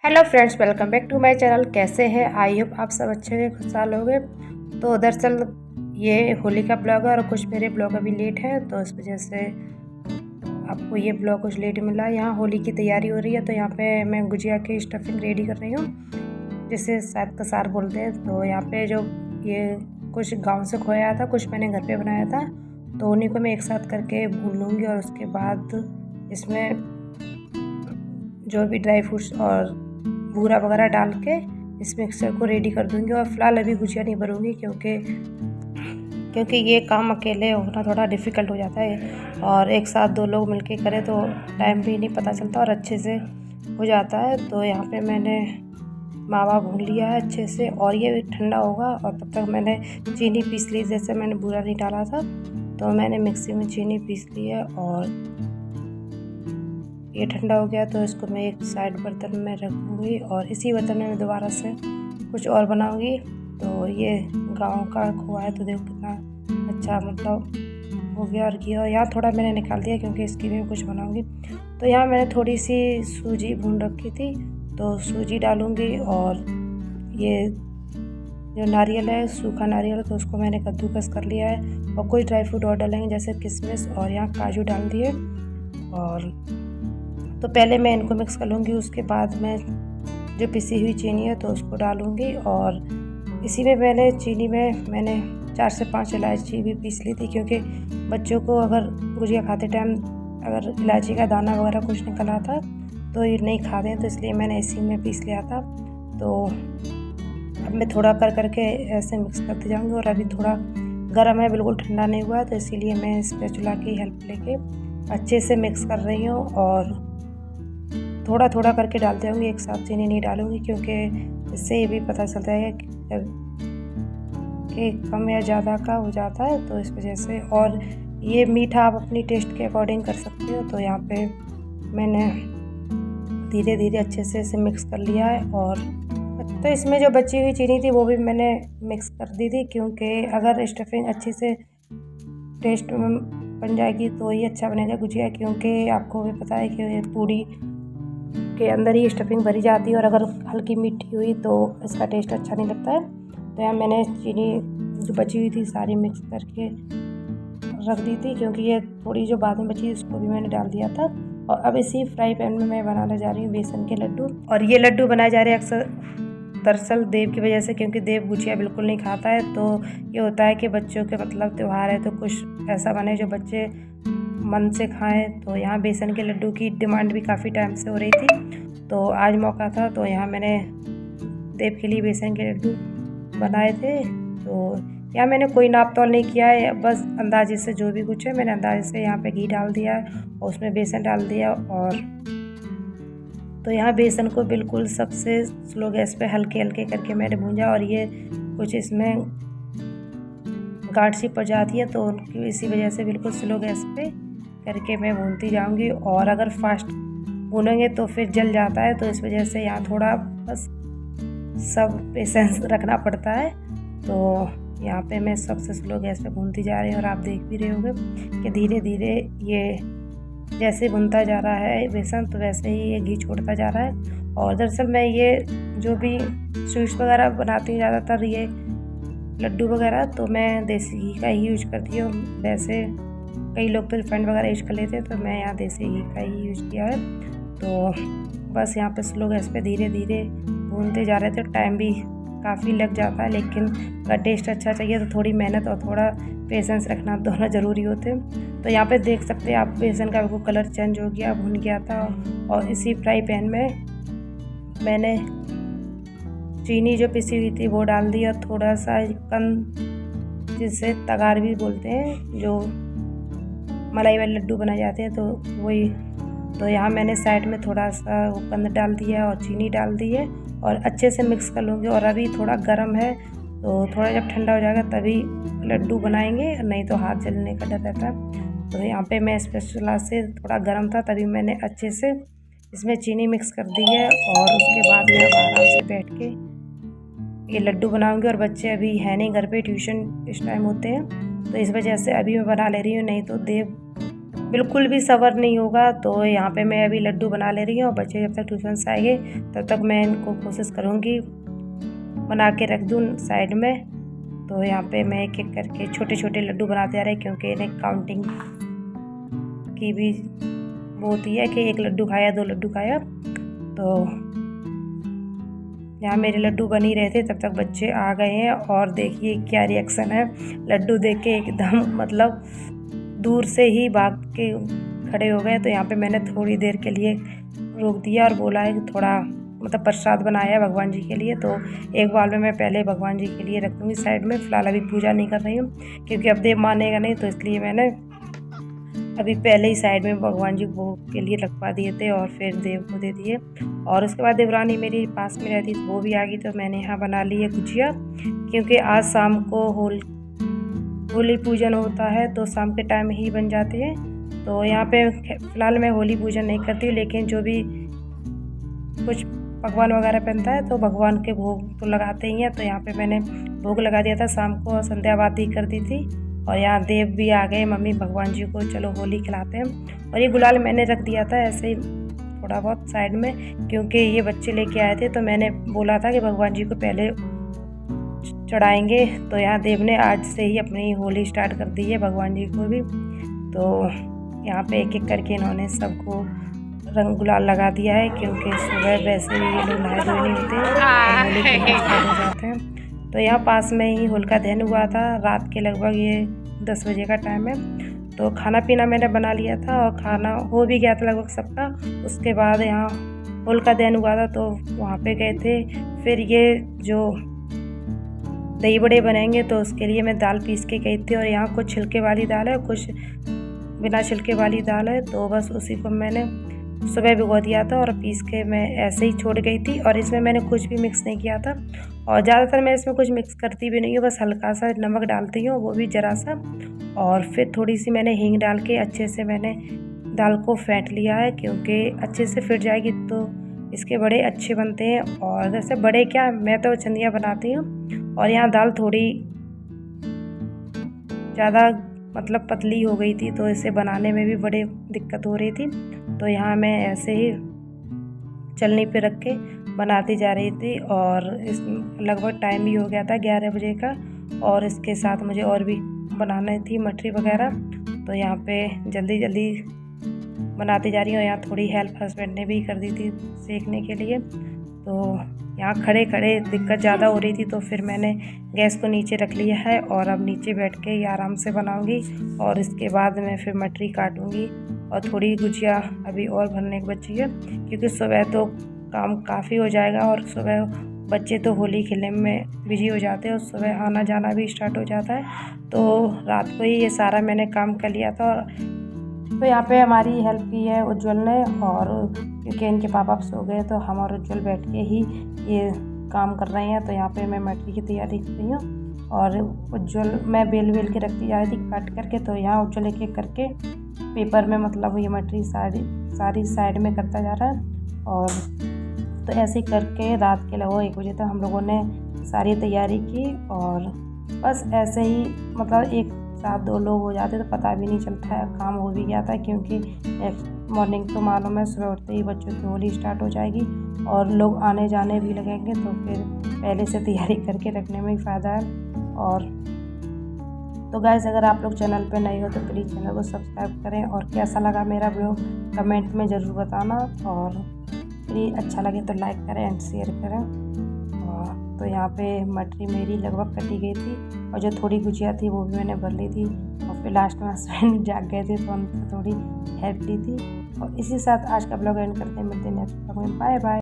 Hello friends, welcome back to my channel. कैसे हैं? I hope आप सब अच्छे हैं, खुशहाल होंगे। तो दरअसल ये होली का ब्लॉग है और कुछ मेरे ब्लॉग अभी लेट है, तो इस वजह से आपको ये ब्लॉग कुछ लेट मिला। यहाँ होली की तैयारी हो रही है, तो यहाँ पे मैं गुजिया की स्टफिंग रेडी कर रही हूँ, जिसे शायद कसार बोलते हैं। तो यहाँ पे जो ये कुछ गाँव से खोया था, कुछ मैंने घर पर बनाया था, तो उन्हीं को मैं एक साथ करके भून लूँगी और उसके बाद इसमें जो भी ड्राई फ्रूट्स और बूरा वगैरह डाल के इस मिक्सचर को रेडी कर दूंगी। और फिलहाल अभी गुजिया नहीं बनूंगी क्योंकि ये काम अकेले होना थोड़ा डिफ़िकल्ट हो जाता है, और एक साथ दो लोग मिलके करें तो टाइम भी नहीं पता चलता और अच्छे से हो जाता है। तो यहाँ पे मैंने मावा भून लिया है अच्छे से, और ये भी ठंडा होगा। और तब तक मैंने चीनी पीस ली, जैसे मैंने बूरा नहीं डाला था तो मैंने मिक्सी में चीनी पीस ली है, और ये ठंडा हो गया तो इसको मैं एक साइड बर्तन में रखूँगी और इसी बर्तन में दोबारा से कुछ और बनाऊँगी। तो ये गांव का खोआ है, तो देखो कितना अच्छा मतलब हो गया। और घी और यहाँ थोड़ा मैंने निकाल दिया क्योंकि इसकी भी कुछ बनाऊँगी। तो यहाँ मैंने थोड़ी सी सूजी भून रखी थी, तो सूजी डालूँगी। और ये जो नारियल है, सूखा नारियल, तो उसको मैंने कद्दूकस कर लिया है। और कोई ड्राई फ्रूट और डालेंगे जैसे किशमिश, और यहाँ काजू डाल दिए। और तो पहले मैं इनको मिक्स कर लूँगी, उसके बाद मैं जो पिसी हुई चीनी है तो उसको डालूँगी। और इसी में चीनी में मैंने 4 से 5 इलायची भी पीस ली थी, क्योंकि बच्चों को अगर गुजिया खाते टाइम अगर इलायची का दाना वगैरह कुछ निकला था तो ये नहीं खाते हैं, तो इसलिए मैंने इसी में पीस लिया था। तो अब मैं थोड़ा कर करके ऐसे मिक्स करती जाऊँगी। और अभी थोड़ा गर्म है, बिल्कुल ठंडा नहीं हुआ है, तो इसीलिए मैं स्पैचुला की हेल्प लेके अच्छे से मिक्स कर रही हूँ। और थोड़ा थोड़ा करके डालते होंगे, एक साथ चीनी नहीं डालूंगी, क्योंकि इससे ये भी पता चलता है कि कम या ज़्यादा का हो जाता है, तो इस वजह से। और ये मीठा आप अपनी टेस्ट के अकॉर्डिंग कर सकते हो। तो यहाँ पे मैंने धीरे धीरे अच्छे से इसे मिक्स कर लिया है। और तो इसमें जो बची हुई चीनी थी वो भी मैंने मिक्स कर दी थी, क्योंकि अगर स्टफिंग अच्छे से टेस्ट में बन जाएगी तो ये अच्छा बनेगा गुजिया। क्योंकि आपको भी पता है कि पूरी के अंदर ही स्टफिंग भरी जाती है, और अगर हल्की मीठी हुई तो इसका टेस्ट अच्छा नहीं लगता है। तो यहाँ मैंने चीनी जो बची हुई थी सारी मिक्स करके रख दी थी, क्योंकि ये थोड़ी जो बाद में बची उसको भी मैंने डाल दिया था। और अब इसी फ्राई पैन में मैं बनाने जा रही हूँ बेसन के लड्डू। और ये लड्डू बनाए जा रहे हैं अक्सर दरअसल देव की वजह से, क्योंकि देव गुजिया बिल्कुल नहीं खाता है। तो ये होता है कि बच्चों के मतलब त्यौहार है तो कुछ ऐसा बने जो बच्चे मन से खाएं। तो यहाँ बेसन के लड्डू की डिमांड भी काफ़ी टाइम से हो रही थी, तो आज मौका था, तो यहाँ मैंने देव के लिए बेसन के लड्डू बनाए थे। तो यहाँ मैंने कोई नाप तौल नहीं किया है, बस अंदाजे से जो भी कुछ है मैंने अंदाजे से यहाँ पे घी डाल दिया है और उसमें बेसन डाल दिया। और तो यहाँ बेसन को बिल्कुल सबसे स्लो गैस पे हल्के हल्के करके मैंने भूंजा। और ये कुछ इसमें गाढ़ सी पड़ जाती है, तो इसी वजह से बिल्कुल स्लो गैस पे करके मैं भूनती जाऊंगी। और अगर फास्ट भूनेंगे तो फिर जल जाता है, तो इस वजह से यहाँ थोड़ा बस सब पेशेंस रखना पड़ता है। तो यहाँ पे मैं सबसे स्लो गैस पे भूनती जा रही हूँ। और आप देख भी रहे होंगे कि धीरे धीरे ये जैसे भुनता जा रहा है बेसन, तो वैसे ही ये घी छोड़ता जा रहा है। और दरअसल मैं ये जो भी स्वीट्स वगैरह बनाती हूँ ज़्यादातर ये लड्डू वगैरह, तो मैं देसी घी का ही यूज करती हूँ। वैसे कई लोग तो रिफाइंड वगैरह यूज कर लेते हैं, तो मैं यहाँ देसी घी का ही यूज किया है। तो बस यहाँ पे स्लो गैस पे धीरे धीरे भूनते जा रहे थे। टाइम भी काफ़ी लग जाता है, लेकिन अगर टेस्ट अच्छा चाहिए तो थोड़ी मेहनत और थोड़ा पेशेंस रखना दोनों ज़रूरी होते हैं। तो यहाँ पे देख सकते हैं आप बेसन का बिल्कुल कलर चेंज हो गया, भुन गया था। और इसी फ्राई पैन में मैंने चीनी जो पिसी हुई थी वो डाल दी, और थोड़ा सा कंद, जिसे तगार भी बोलते हैं, जो मलाई वाले लड्डू बनाए जाते हैं, तो वही। तो यहाँ मैंने साइड में थोड़ा सा वो कंद डाल दिया और चीनी डाल दी है, और अच्छे से मिक्स कर लूँगी। और अभी थोड़ा गर्म है, तो थोड़ा जब ठंडा हो जाएगा तभी लड्डू बनाएंगे, नहीं तो हाथ जलने का डर रहता है। तो यहाँ पे मैं स्पैचुला से, थोड़ा गर्म था तभी मैंने अच्छे से इसमें चीनी मिक्स कर दी है। और उसके बाद मैं अब आराम से बैठ के ये लड्डू बनाऊंगी। और बच्चे अभी है नहीं घर पे, ट्यूशन इस टाइम होते हैं, तो इस वजह से अभी मैं बना ले रही हूँ, नहीं तो देव बिल्कुल भी सब्र नहीं होगा। तो यहाँ पे मैं अभी लड्डू बना ले रही हूँ और बच्चे जब तक ट्यूशन से आएंगे तब तक मैं इनको कोशिश करूँगी बना के रख दूँ साइड में। तो यहाँ पे मैं एक एक करके छोटे छोटे लड्डू बनाते जा रहे हैं, क्योंकि इन्हें काउंटिंग की भी वो होती है कि 1 लड्डू खाया 2 लड्डू खाया। तो यहाँ मेरे लड्डू बन ही रहे थे तब तक बच्चे आ गए हैं और देखिए क्या रिएक्शन है। लड्डू देख के एकदम मतलब दूर से ही भाग के खड़े हो गए। तो यहाँ पे मैंने थोड़ी देर के लिए रोक दिया और बोला है कि थोड़ा मतलब प्रसाद बनाया है भगवान जी के लिए। तो एक बाल में मैं पहले भगवान जी के लिए रख दूँगी साइड में। फ़िलहाल अभी पूजा नहीं कर रही हूँ क्योंकि अब देव मानेगा नहीं, तो इसलिए मैंने अभी पहले ही साइड में भगवान जी भोग के लिए रखवा दिए थे और फिर देव को दे दिए। और उसके बाद देवरानी मेरी पास में रहती थी, वो भी आ गई। तो मैंने यहाँ बना ली है गुजिया, क्योंकि आज शाम को होली पूजन होता है तो शाम के टाइम ही बन जाते हैं। तो यहाँ पे फ़िलहाल मैं होली पूजन नहीं करती हूँ, लेकिन जो भी कुछ पकवान वगैरह बनता है तो भगवान के भोग तो लगाते ही हैं। तो यहाँ पे मैंने भोग लगा दिया था शाम को और संध्या आरती कर दी थी। और यहाँ देव भी आ गए, मम्मी भगवान जी को चलो होली खिलाते हैं। और ये गुलाल मैंने रख दिया था ऐसे ही थोड़ा बहुत साइड में, क्योंकि ये बच्चे लेके आए थे तो मैंने बोला था कि भगवान जी को पहले चढ़ाएंगे। तो यहाँ देव ने आज से ही अपनी होली स्टार्ट कर दी है भगवान जी को भी। तो यहाँ पे एक एक करके इन्होंने सबको रंग गुलाल लगा दिया है, क्योंकि सुबह वैसे भी ये लोग नहाए धोए नहीं होते और होली खेलने स्टार्ट हो जाते हैं। तो यहाँ पास में ही होलिका दहन हुआ था रात के लगभग ये 10 बजे का टाइम है। तो खाना पीना मैंने बना लिया था और खाना हो भी गया था लगभग सबका। उसके बाद यहाँ होलिका दहन हुआ था तो वहाँ पे गए थे। फिर ये जो दही बड़े बनेंगे तो उसके लिए मैं दाल पीस के गई थी। और यहाँ कुछ छिलके वाली दाल है, कुछ बिना छिलके वाली दाल है। तो बस उसी को मैंने सुबह भिगो दिया था और पीस के मैं ऐसे ही छोड़ गई थी। और इसमें मैंने कुछ भी मिक्स नहीं किया था और ज़्यादातर मैं इसमें कुछ मिक्स करती भी नहीं हूँ, बस हल्का सा नमक डालती हूँ, वो भी ज़रा सा। और फिर थोड़ी सी मैंने हींग डाल के अच्छे से मैंने दाल को फेंट लिया है, क्योंकि अच्छे से फिट जाएगी तो इसके बड़े अच्छे बनते हैं। और जैसे बड़े क्या, मैं तो चंदिया बनाती हूँ। और यहाँ दाल थोड़ी ज़्यादा मतलब पतली हो गई थी तो इसे बनाने में भी बड़े दिक्कत हो रही थी। तो यहाँ मैं ऐसे ही चलनी पे रख के बनाती जा रही थी। और इस लगभग टाइम भी हो गया था 11 बजे का। और इसके साथ मुझे और भी बनानी थी मठरी वगैरह, तो यहाँ पे जल्दी जल्दी बनाती जा रही हूँ। यहाँ थोड़ी हेल्प हस्बैंड ने भी कर दी थी सेकने के लिए। तो यहाँ खड़े खड़े दिक्कत ज़्यादा हो रही थी, तो फिर मैंने गैस को नीचे रख लिया है और अब नीचे बैठ के ही आराम से बनाऊंगी। और इसके बाद मैं फिर मटरी काटूंगी और थोड़ी गुजिया अभी और भरने की बची है, क्योंकि सुबह तो काम काफ़ी हो जाएगा। और सुबह बच्चे तो होली खेलने में बिजी हो जाते हैं और सुबह आना जाना भी स्टार्ट हो जाता है। तो रात को ही ये सारा मैंने काम कर लिया था। तो यहाँ पे हमारी हेल्प की है उज्ज्वल ने, और क्योंकि इनके पापा सो गए तो हम और उज्ज्वल बैठ के ही ये काम कर रहे हैं। तो यहाँ पे मैं मटरी की तैयारी कर रही हूँ और उज्ज्वल मैं बेल के रखती जा रही थी काट करके। तो यहाँ उज्ज्वल एक एक करके पेपर में मतलब ये मटरी सारी साइड में करता जा रहा है। और तो ऐसे ही करके रात के लगभग 1 बजे तक हम लोगों ने सारी तैयारी की। और बस ऐसे ही मतलब एक साथ 2 लोग हो जाते तो पता भी नहीं चलता है, काम हो भी गया था। क्योंकि मॉर्निंग तो मालूम है सुबह उठते ही बच्चों की होली स्टार्ट हो जाएगी और लोग आने जाने भी लगेंगे, तो फिर पहले से तैयारी करके रखने में ही फ़ायदा है। और तो गाइस, अगर आप लोग चैनल पे नए हो तो प्लीज़ चैनल को सब्सक्राइब करें। और कैसा लगा मेरा वीडियो कमेंट में ज़रूर बताना, और प्लीज़ अच्छा लगे तो लाइक करें एंड शेयर करें। तो यहाँ पे मटरी मेरी लगभग कटी गई थी और जो थोड़ी गुजिया थी वो भी मैंने भर ली थी। और फिर लास्ट में हस्बैंड जाग गए थे तो उनसे थोड़ी हेल्प ली थी। और इसी साथ आज का ब्लॉग एंड करते हैं, मिलते हैं नेक्स्ट ब्लॉग में। Bye bye.